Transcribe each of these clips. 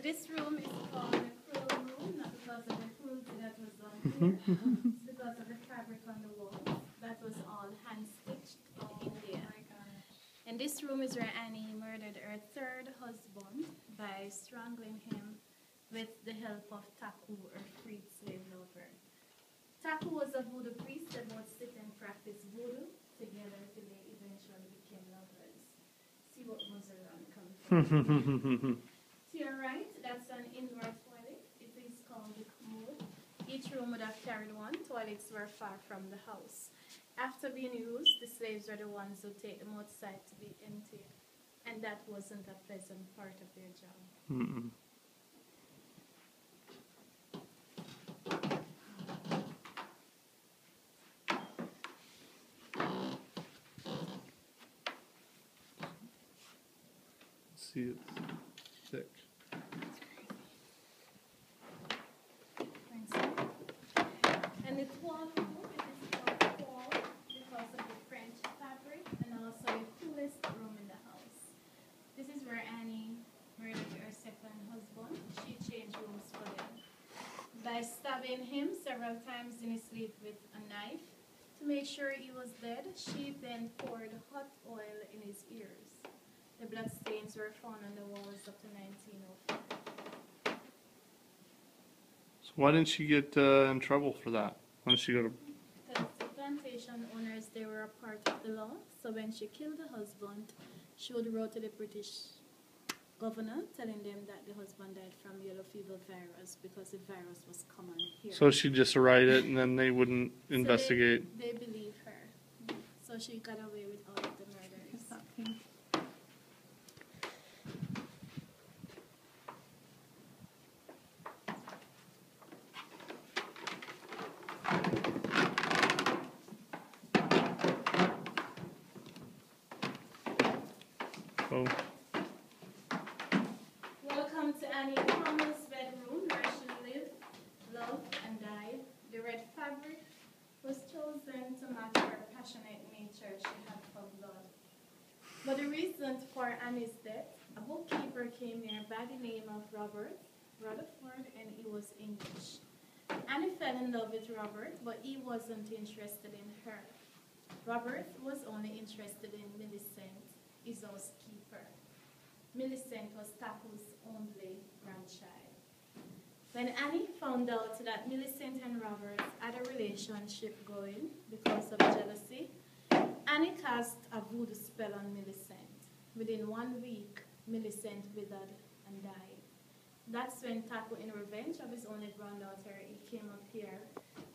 this room is called the cruel room, not because of the cruelty that was done here. It's because of the fabric on the walls. That was all hand-stitched in India. Oh my gosh. And this room is where Annie murdered her third husband by strangling him with the help of Taku, her freed slave lover. Taku was a voodoo priest that would sit and practice voodoo together till they eventually became lovers. See what goes around comes from. To your right, that's an indoor toilet. It is called the commode. Each room would have carried one. Toilets were far from the house. After being used, the slaves were the ones who take them outside to be emptied. And that wasn't a pleasant part of their job. Mm-mm. See, it's thick. And the toilet room is called wall because of the French fabric and also the coolest room in the house. This is where Annie murdered her second husband. She changed rooms for them by stabbing him several times in his sleep with a knife. To make sure he was dead, she then poured hot oil in his ears. The bloodstains were found on the walls up to 1904. So why didn't she get in trouble for that? Why did she go to... Because the plantation owners, they were a part of the law. So when she killed the husband, she would write to the British governor telling them that the husband died from yellow fever virus because the virus was common here. So she'd just write it and then they wouldn't investigate? They believe her. So she got away with all of the murders. Oh. Welcome to Annie Palmer's bedroom where she lived, loved, and died. The red fabric was chosen to match her passionate nature she had for blood. But the reason for Annie's death, a bookkeeper came here by the name of Robert Rutherford, and he was English. Annie fell in love with Robert, but he wasn't interested in her. Robert was only interested in Millicent, his housekeeper. Millicent was Taku's only grandchild. When Annie found out that Millicent and Robert had a relationship going because of jealousy, Annie cast a voodoo spell on Millicent. Within 1 week, Millicent withered and died. That's when Taku, in revenge of his only granddaughter, he came up here,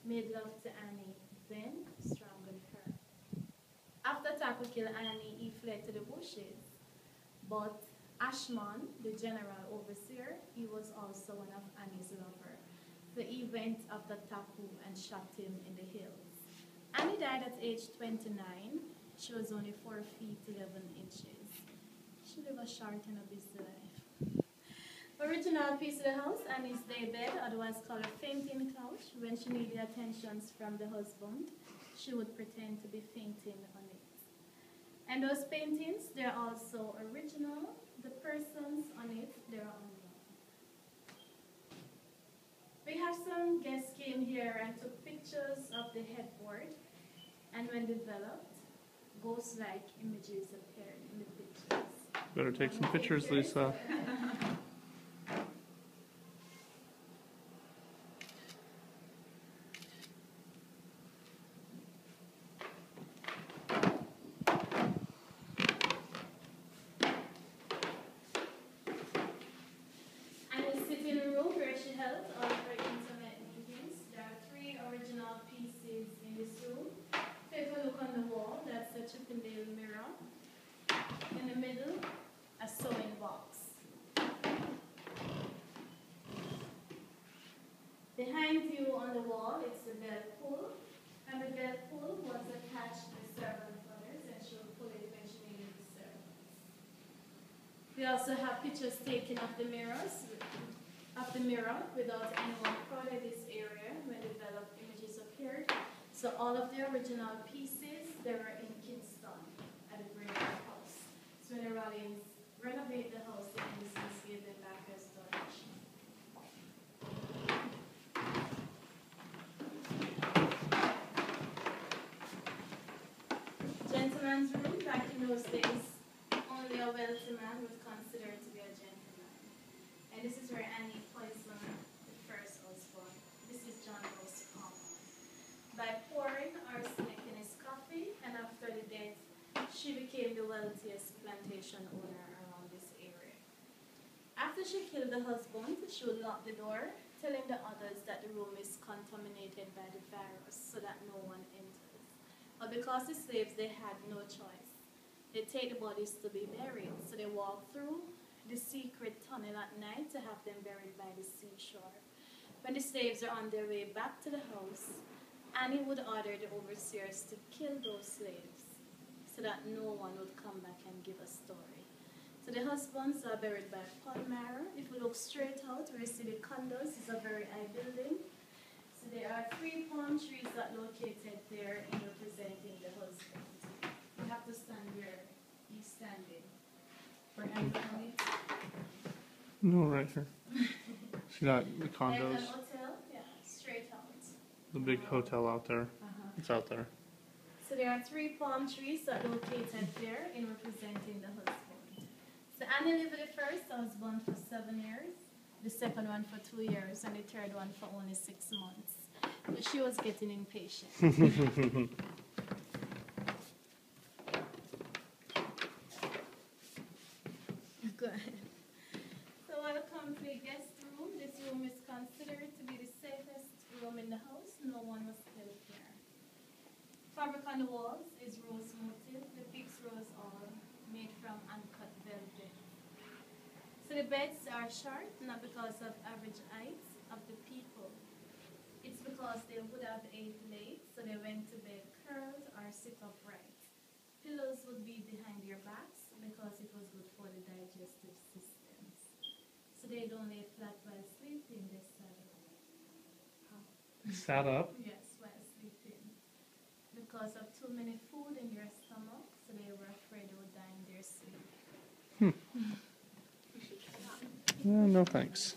made love to Annie, then strangled her. After Taku killed Annie, he fled to the bushes. But Ashman, the general overseer, he was also one of Annie's lovers. So he went after Taku and shot him in the hills. Annie died at age 29. She was only 4 feet 11 inches. She lived a short and a busy life. Original piece of the house, Annie's daybed, otherwise called a fainting couch. When she needed attentions from the husband, she would pretend to be fainting on it. And those paintings, they're also original. The persons on it, they're unknown. We have some guests came here and took pictures of the headboard. And when developed, ghost-like images appeared in the pictures. Better take some pictures, Lisa. Behind you on the wall, it's the bell pull, and the bell pull was attached to the servant brothers, and she would pull it when she needed the servants. We also have pictures taken of the mirror without anyone crowded this area when developed images appeared. So all of the original pieces, they were in Kingston at the Great House. So when the Rollins renovate the house, the Andersons gave them back as storage. man's room. Back in those days, only a wealthy man was considered to be a gentleman. And this is where Annie poisoned the first husband. This is John RoseHall. By pouring arsenic in his coffee, and after the death, she became the wealthiest plantation owner around this area. After she killed the husband, she would lock the door, telling the others that the room is contaminated by the virus so that no one enters. But because the slaves, they had no choice. They take the bodies to be buried, so they walk through the secret tunnel at night to have them buried by the seashore. When the slaves are on their way back to the house, Annie would order the overseers to kill those slaves so that no one would come back and give a story. So the husbands are buried by Palmyra. If we look straight out, we see the condos. It's a very high building. So there are 3 palm trees that located there in representing the husband. You have to stand where he's standing. For hands on it. No, right here. See that, the Like condos, an hotel? Yeah, straight out. the big hotel out there. It's out there. So there are 3 palm trees that are located there in representing the husband. So Annie lived with the first husband for 7 years, the second one for 2 years, and the third one for only 6 months. But she was getting impatient. Go ahead. So welcome to the guest room. This room is considered to be the safest room in the house. No one was killed here. Fabric on the walls is rose motif. The fixed rose are made from uncut velvet. So the beds are short, not because of average height of the people. It's because they would have ate late, so they went to bed curled or sit upright. Pillows would be behind their backs because it was good for the digestive systems. So they don't lay flat while sleeping, they sat up. Sat up? Yes, while sleeping. Because of too many food in their stomach, so they were afraid they would die in their sleep. No, thanks.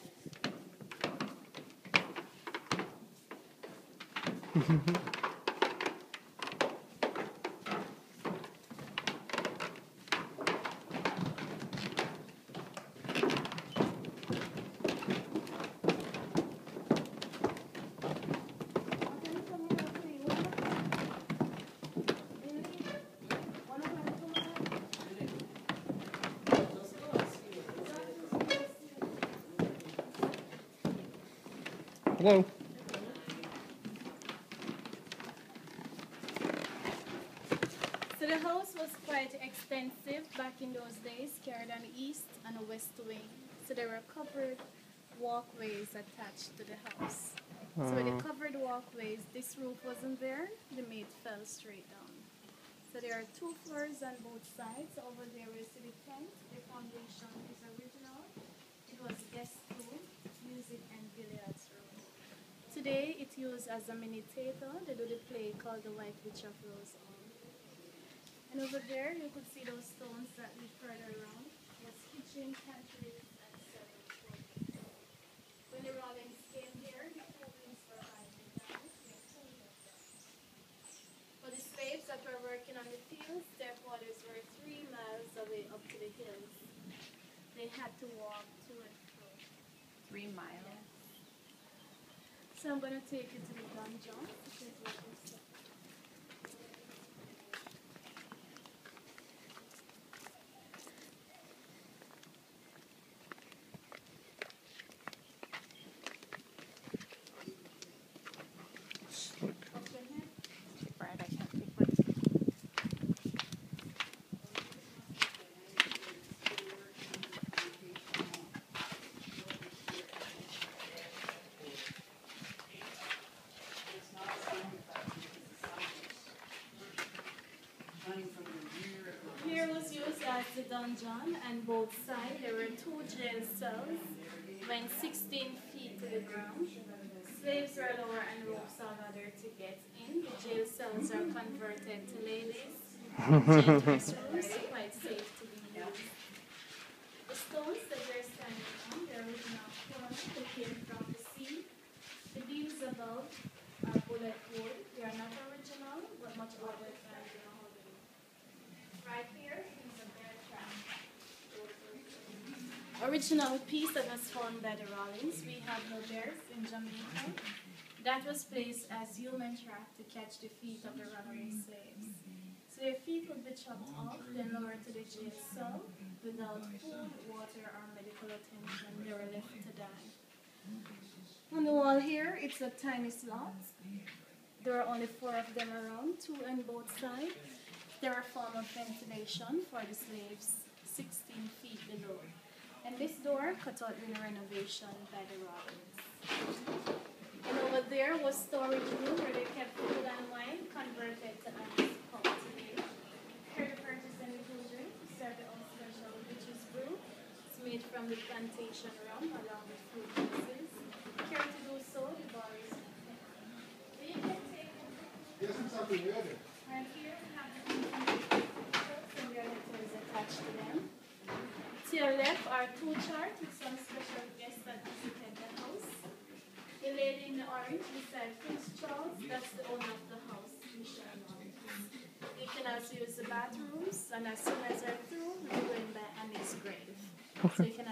Hello. So the house was quite extensive back in those days, carried on the east and the west wing. So there were covered walkways attached to the house. So with the covered walkways, this roof wasn't there, the maid fell straight down. So there are 2 floors on both sides. Over there we see the tent. The foundation is original. It was guest room, music and billiards room. Today it's used as a mini theater. They do the play called The White Witch of RoseHall. And over there you could see those stones that lead further around. Yes, kitchen, pantry, and 7 floors. When the Rollins came here, the buildings were hiding down. They pulled them down. For the slaves that were working on the fields, their quarters were 3 miles away up to the hills. They had to walk to and fro. 3 miles. So I'm going to take you to the dungeon. This is what we said. Look. Up your head. Brad, I can't take one. Here was used as the dungeon, and both sides there were 2 jail cells, went 16 feet to the ground. Slaves were lower and ropes are ladder to get in. The jail cells are converted to ladies. Gentlemen's rooms, quite safe to be used. The stones that they're standing on, the original form, they came from the sea. The beams above are bullet wood. They are not original, but much older than the mahogany. original piece that was found by the Rollins. We have no bears in Jamaica. That was placed as human trap to catch the feet of the runaway slaves. So their feet would be chopped off, then lowered to the jail cell. Without food, water, or medical attention, they were left to die. On the wall here, it's a tiny slot. There are only 4 of them around, 2 on both sides. They're a form of ventilation for the slaves 16 feet below. And this door cut out in a renovation by the Rollins. And over there was storage room where they kept food and wine converted to ice pub today. Here to purchase any cool drink to serve the own special witch's brew. It's made from the plantation rum along with fruit juices. Care to do so, the bar is open. So you can take Yes, it's something ready. right here we have the books and their letters attached to them. To your left are 2 charts with some special guests that visited the house. The lady in the orange beside Prince Charles, that's the owner of the house, Michelle Lawrence. You can also use the bathrooms, and as soon as you're through, you're going by Annie's grave. So you can